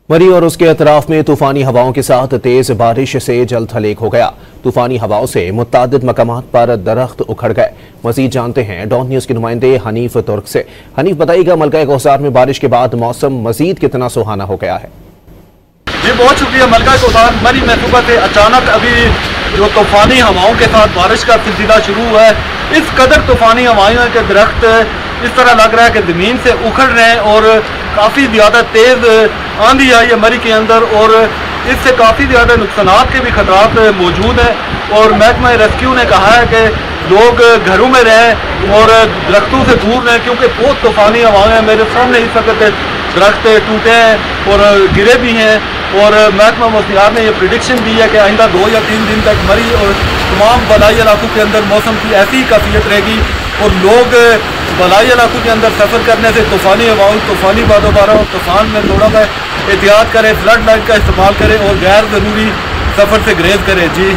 मरी और उसके अतराफ में तूफानी हवाओं के साथ तेज बारिश से जल थलेग हो गया। तूफानी हवाओं से मुत्तादिद मकामात पर दरख्त उखड़ गए। मजीद जानते हैं डॉन न्यूज के नुमाइंदे हनीफ तुर्क से। हनीफ, बताइएगा मलका कौसार में बारिश के बाद मौसम मजीद कितना सुहाना हो गया है? जी बहुत शुक्रिया। मलका कौसार मरी में सुबह से अचानक अभी जो तूफानी हवाओं के साथ बारिश का सिलसिला शुरू हुआ है, इस कदर तूफानी हवाओं के दरख्त इस तरह लग रहा है कि ज़मीन से उखड़ रहे हैं और काफ़ी ज़्यादा तेज़ आंधी आई है मरी के अंदर और इससे काफ़ी ज़्यादा नुकसानात के भी खतरात मौजूद हैं। और महकमा रेस्क्यू ने कहा है कि लोग घरों में रहें और दरख्तों से दूर रहें, क्योंकि बहुत तूफानी हवाएं हैं। मेरे सामने इस वक्त दरख्त टूटे हैं और गिरे भी हैं। और महकमा मौसमियात ने यह प्रिडिक्शन दी है कि आइंदा 2 या 3 दिन तक मरी और तमाम बलाई इलाकों के अंदर मौसम की ऐसी ही कैफियत रहेगी और लोग बलाई इलाकों के अंदर सफ़र करने से तूफ़ानी हवाओं, तूफ़ानी बादोबारा और तूफ़ान में थोड़ा सा एहतियात करें, फ्लड लाइट का इस्तेमाल करें और गैर ज़रूरी सफ़र से गुरेज करें। जी।